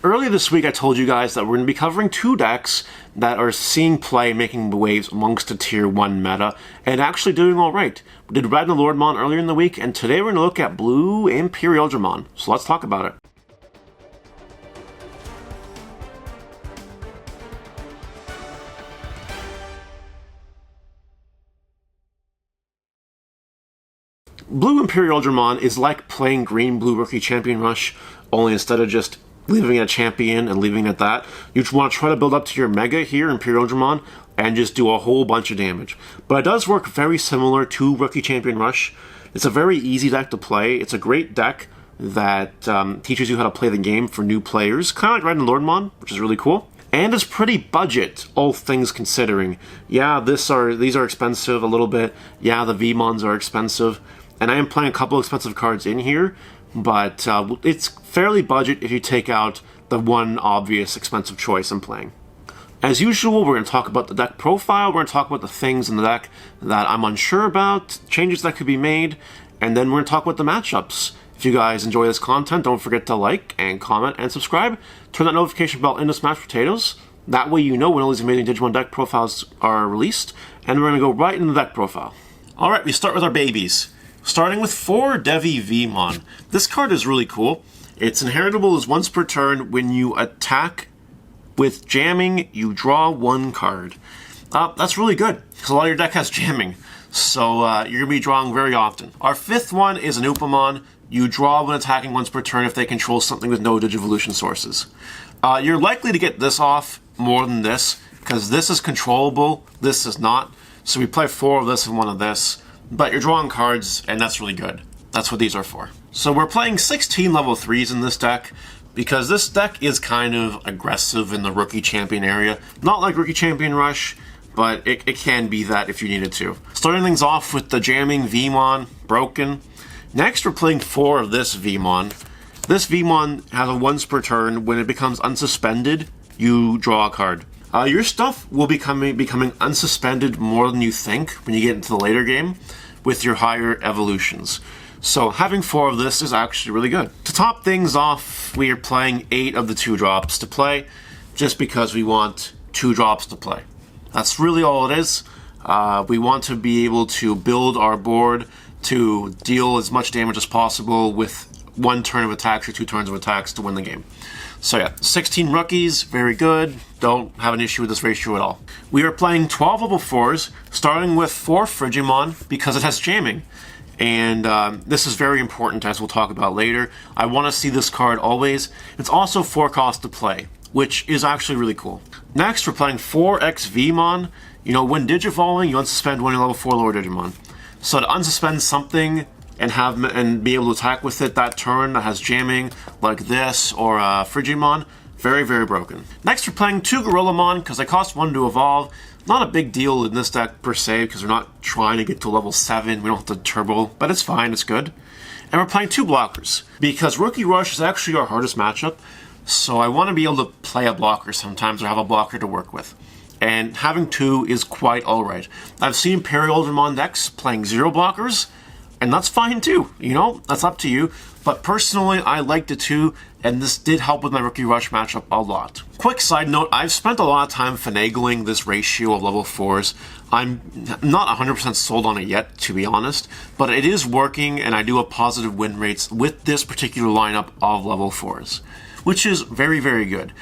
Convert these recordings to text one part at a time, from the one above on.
Earlier this week, I told you guys that we're going to be covering two decks that are seeing play and making waves amongst the Tier 1 meta, and actually doing alright. We did Red Omnimon earlier in the week, and today we're going to look at Blue Imperialdramon. So let's talk about it. Blue Imperialdramon is like playing Green-Blue Rookie Champion Rush, only instead of just leaving a champion and leaving it at that, you just want to try to build up to your Mega here, Imperialdramon, and just do a whole bunch of damage. But it does work very similar to Rookie Champion Rush. It's a very easy deck to play. It's a great deck that teaches you how to play the game for new players, kind of like Red Omnimon, which is really cool. And it's pretty budget, all things considering. Yeah, these are expensive a little bit. Yeah, the VMons are expensive. And I am playing a couple expensive cards in here, but it's fairly budget if you take out the one obvious expensive choice I'm playing. As usual, we're going to talk about the deck profile, we're going to talk about the things in the deck that I'm unsure about, changes that could be made, and then we're going to talk about the matchups. If you guys enjoy this content, don't forget to like and comment and subscribe. Turn that notification bell into smashed potatoes. That way you know when all these amazing Digimon deck profiles are released, and we're going to go right into the deck profile. Alright, we start with our babies. Starting with 4 Devi Vmon. This card is really cool. It's inheritable as once per turn. When you attack with jamming, you draw 1 card. That's really good, because a lot of your deck has jamming. So you're going to be drawing very often. Our 5th one is an Upamon. You draw when attacking once per turn if they control something with no Digivolution sources. You're likely to get this off more than this, because this is controllable, this is not. So we play 4 of this and 1 of this. But you're drawing cards, and that's really good. That's what these are for. So we're playing 16 level 3s in this deck, because this deck is kind of aggressive in the Rookie Champion area. Not like Rookie Champion Rush, but it can be that if you needed to. Starting things off with the jamming Vmon, broken. Next we're playing 4 of this Vmon. This Vmon has a once per turn. When it becomes unsuspended, you draw a card. Your stuff will be becoming unsuspended more than you think when you get into the later game with your higher evolutions. So having 4 of this is actually really good. To top things off, we are playing 8 of the 2 drops to play, just because we want 2 drops to play. That's really all it is. We want to be able to build our board to deal as much damage as possible with 1 turn of attacks or 2 turns of attacks to win the game. So yeah, 16 rookies, very good. Don't have an issue with this ratio at all. We are playing 12 level 4s, starting with 4 Frigimon, because it has jamming. And this is very important, as we'll talk about later. I want to see this card always. It's also 4 cost to play, which is actually really cool. Next, we're playing 4X Vmon. You know, when Digivolving, you unsuspend one level 4 lower Digimon. So to unsuspend something and be able to attack with it that turn that has jamming, like this, or Frigimon, very, very broken. Next we're playing 2 Gorillamon, because they cost 1 to evolve. Not a big deal in this deck per se, because we're not trying to get to level 7, we don't have to turbo, but it's fine, it's good. And we're playing 2 blockers, because Rookie Rush is actually our hardest matchup, so I want to be able to play a blocker sometimes, or have a blocker to work with. And having 2 is quite alright. I've seen Imperialdramon decks playing 0 blockers, and that's fine too, you know, that's up to you. But personally, I liked it too, and this did help with my Rookie Rush matchup a lot. Quick side note, I've spent a lot of time finagling this ratio of level 4s. I'm not 100% sold on it yet, to be honest, but it is working, and I do have positive win rates with this particular lineup of level 4s, which is very, very good.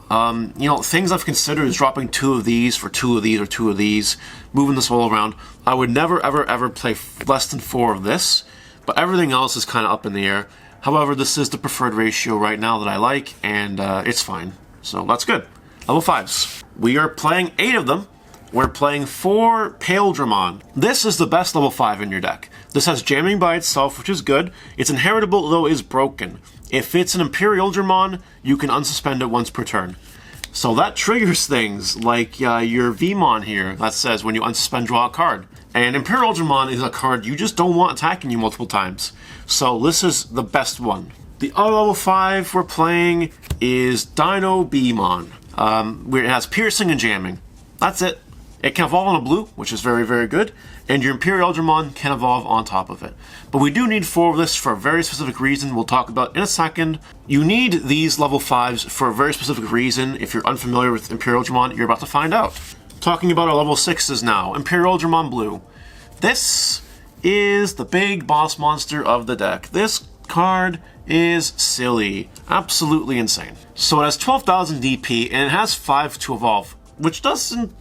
You know, things I've considered is dropping 2 of these for 2 of these or 2 of these, moving this all around. I would never, ever, ever play less than 4 of this, but everything else is kind of up in the air. However, this is the preferred ratio right now that I like, and it's fine. So that's good. Level 5s. We are playing 8 of them. We're playing 4 Imperialdramon. This is the best level 5 in your deck. This has jamming by itself, which is good. It's inheritable, though is broken. If it's an Imperialdramon, you can unsuspend it once per turn. So that triggers things like your Vmon here that says when you unsuspend, draw a card. And Imperialdramon is a card you just don't want attacking you multiple times. So this is the best one. The other level 5 we're playing is Dino Bmon. It has piercing and jamming. That's it. It can evolve on a blue, which is very, very good, and your Imperialdramon can evolve on top of it. But we do need 4 of this for a very specific reason we'll talk about in a second. You need these level 5s for a very specific reason. If you're unfamiliar with Imperialdramon, you're about to find out. Talking about our level 6s now, Imperialdramon Blue. This is the big boss monster of the deck. This card is silly. Absolutely insane. So it has 12,000 DP, and it has 5 to evolve, which doesn't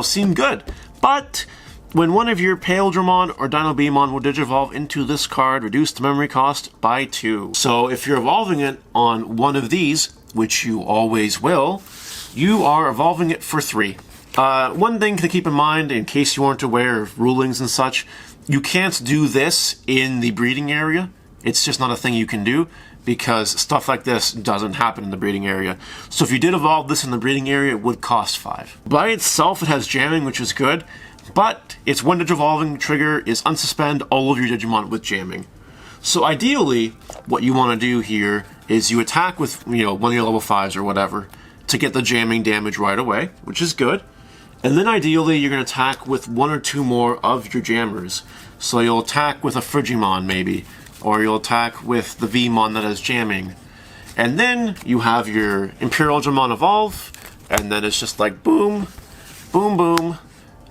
seem good. But when one of your Imperialdramon or Dinobemon will Digivolve into this card, reduce the memory cost by 2. So if you're evolving it on one of these, which you always will, you are evolving it for 3. One thing to keep in mind, in case you aren't aware of rulings and such, you can't do this in the breeding area. It's just not a thing you can do, because stuff like this doesn't happen in the breeding area. So if you did evolve this in the breeding area, it would cost 5. By itself, it has jamming, which is good, but its one Digivolving trigger is unsuspend all of your Digimon with jamming. So ideally, what you want to do here is you attack with one of your level 5s or whatever to get the jamming damage right away, which is good. And then ideally, you're going to attack with 1 or 2 more of your jammers. So you'll attack with a Frigimon maybe, or you'll attack with the Vmon that has jamming. And then you have your Imperialdramon evolve, and then it's just like boom, boom, boom.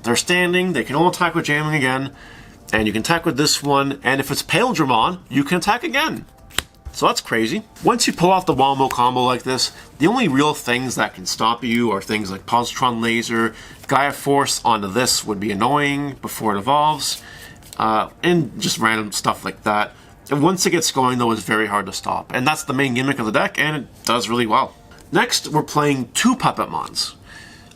They're standing, they can all attack with jamming again, and you can attack with this one, and if it's Imperialdramon, you can attack again. So that's crazy. Once you pull off the Wombo combo like this, the only real things that can stop you are things like Positron Laser, Gaia Force onto this would be annoying before it evolves, and just random stuff like that. And once it gets going, though, it's very hard to stop. And that's the main gimmick of the deck, and it does really well. Next, we're playing 2 Puppetmons.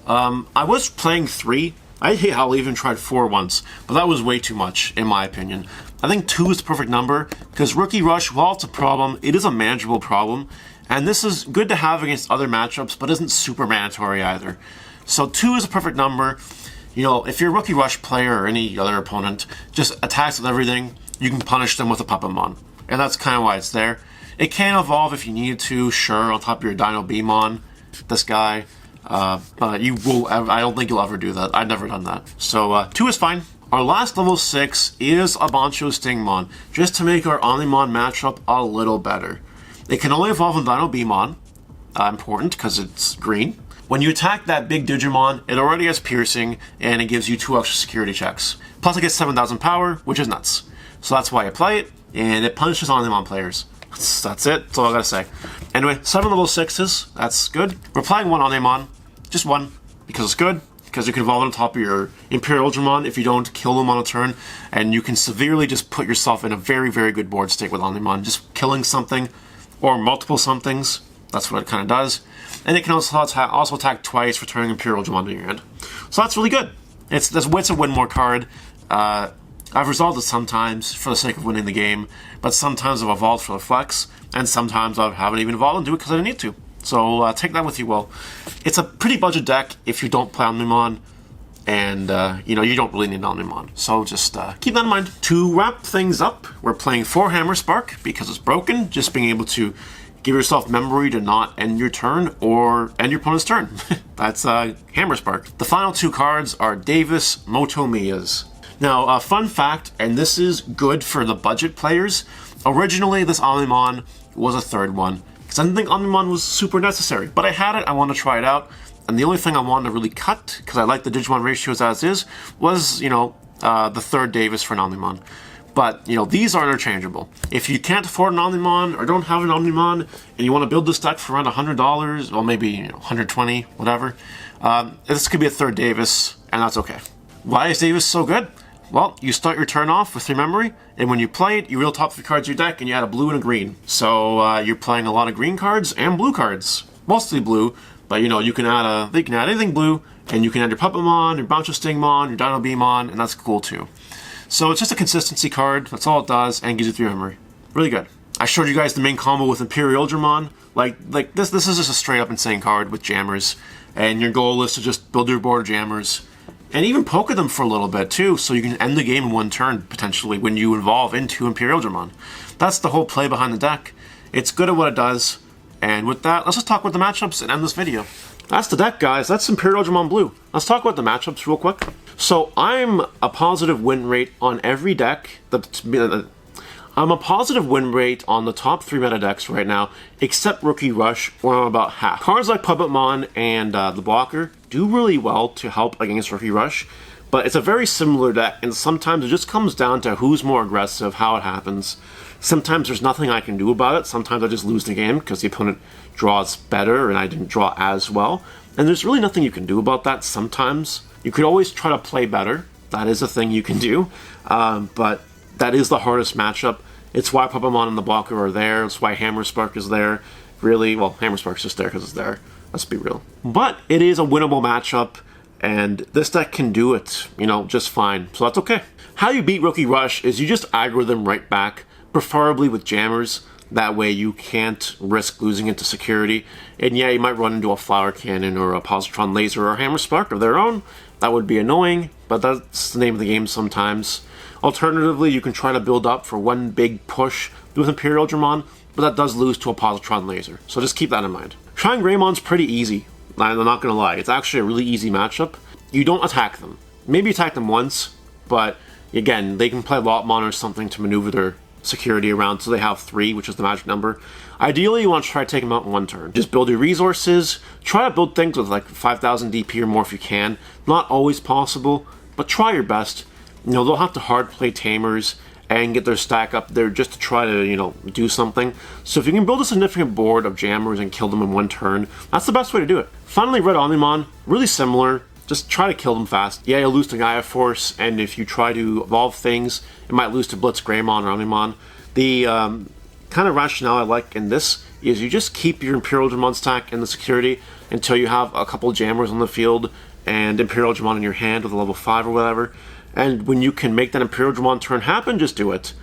I was playing 3. I hate how I even tried 4 once, but that was way too much, in my opinion. I think 2 is the perfect number, because Rookie Rush, while it's a problem, it is a manageable problem. And this is good to have against other matchups, but isn't super mandatory either. So 2 is a perfect number. If you're a Rookie Rush player or any other opponent just attacks with everything, you can punish them with a Puppetmon. And that's kind of why it's there. It can evolve if you need to, sure, on top of your Dinobemon, this guy. But you will. I don't think you'll ever do that. I've never done that. So 2 is fine. Our last level 6 is a Bancho Stingmon, just to make our Omnimon matchup a little better. It can only evolve in Dinobemon. Important, because it's green. When you attack that big Digimon, it already has piercing, and it gives you 2 extra security checks. Plus it gets 7,000 power, which is nuts. So that's why I play it, and it punishes Omnimon players. That's it. That's all I gotta say. Anyway, 7 level 6s. That's good. We're playing 1 Omnimon. Just 1, because it's good. Because you can evolve on top of your Imperialdramon if you don't kill them on a turn, and you can severely just put yourself in a very, very good board state with Omnimon. Just killing something, or multiple somethings. That's what it kind of does. And it can also attack twice, returning Imperialdramon to your hand. So that's really good. It's a win more card. I've resolved it sometimes for the sake of winning the game, but sometimes I've evolved for the flex, and sometimes I haven't even evolved into it because I didn't need to. So take that with you well. It's a pretty budget deck if you don't play Omnimon, and you don't really need Omnimon. So just keep that in mind. To wrap things up, we're playing 4 Hammer Spark because it's broken. Just being able to give yourself memory to not end your turn or end your opponent's turn. That's Hammer Spark. The final 2 cards are Davis Motomiyas. Now, a fun fact, and this is good for the budget players, originally this Omnimon was a 3rd one, because I didn't think Omnimon was super necessary, but I had it, I wanted to try it out, and the only thing I wanted to really cut, because I like the Digimon ratios as is, was, the 3rd Davis for an Omnimon. But, these are interchangeable. If you can't afford an Omnimon, or don't have an Omnimon, and you want to build this deck for around $100, or maybe, $120, whatever, this could be a 3rd Davis, and that's okay. Why is Davis so good? Well, you start your turn off with 3 memory, and when you play it, you reel top 3 cards of your deck, and you add a blue and a green. So you're playing a lot of green cards and blue cards. Mostly blue, but you can add anything blue, and you can add your Puppetmon, your Bancho Stingmon, your Dinobemon, and that's cool too. So it's just a consistency card, that's all it does, and gives you 3 memory. Really good. I showed you guys the main combo with Imperialdramon. Like this is just a straight up insane card with jammers, and your goal is to just build your board of jammers. And even poke at them for a little bit too, so you can end the game in 1 turn, potentially, when you evolve into Imperialdramon. That's the whole play behind the deck. It's good at what it does, and with that, let's just talk about the matchups and end this video. That's the deck, guys. That's Imperialdramon Blue. Let's talk about the matchups real quick. So I'm a positive win rate on every deck. I'm a positive win rate on the top 3 meta decks right now, except Rookie Rush, where I'm about half. Cards like Puppetmon and the Blocker do really well to help against Rookie Rush, but it's a very similar deck, and sometimes it just comes down to who's more aggressive, how it happens. Sometimes there's nothing I can do about it. Sometimes I just lose the game because the opponent draws better and I didn't draw as well. And there's really nothing you can do about that sometimes. You could always try to play better. That is a thing you can do. But that is the hardest matchup. It's why Puppetmon and the Blocker are there. It's why Hammerspark is there. Really, well, Hammerspark's just there because it's there. Let's be real. But it is a winnable matchup, and this deck can do it, you know, just fine. So that's okay. How you beat Rookie Rush is you just aggro them right back, preferably with jammers. That way you can't risk losing it to security. And yeah, you might run into a Flower Cannon or a Positron Laser or a Hammerspark of their own. That would be annoying, but that's the name of the game sometimes. Alternatively, you can try to build up for one big push with Imperialdramon, but that does lose to a Positron Laser. So just keep that in mind. Shinegreymon pretty easy. I'm not going to lie. It's actually a really easy matchup. You don't attack them. Maybe attack them once, but again, they can play Lotmon or something to maneuver their security around, so they have 3, which is the magic number. Ideally, you want to try to take them out in one turn. Just build your resources. Try to build things with like 5,000 DP or more if you can. Not always possible, but try your best. You know, they'll have to hard play Tamers and get their stack up there just to try to, you know, do something. So if you can build a significant board of jammers and kill them in one turn, that's the best way to do it. Finally, Red Omnimon, really similar. Just try to kill them fast. Yeah, you'll lose to Gaia Force, and if you try to evolve things, it might lose to Blitz Greymon or Omnimon. The kind of rationale I like in this is you just keep your Imperialdramon stack in the security until you have a couple jammers on the field and Imperialdramon in your hand with a level 5 or whatever. And when you can make that Imperialdramon turn happen, just do it.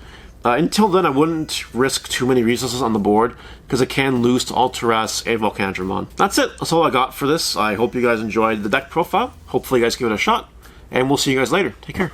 Until then, I wouldn't risk too many resources on the board, because it can lose to Alteras and Volcandramon. That's it. That's all I got for this. I hope you guys enjoyed the deck profile. Hopefully you guys give it a shot, and we'll see you guys later. Take care.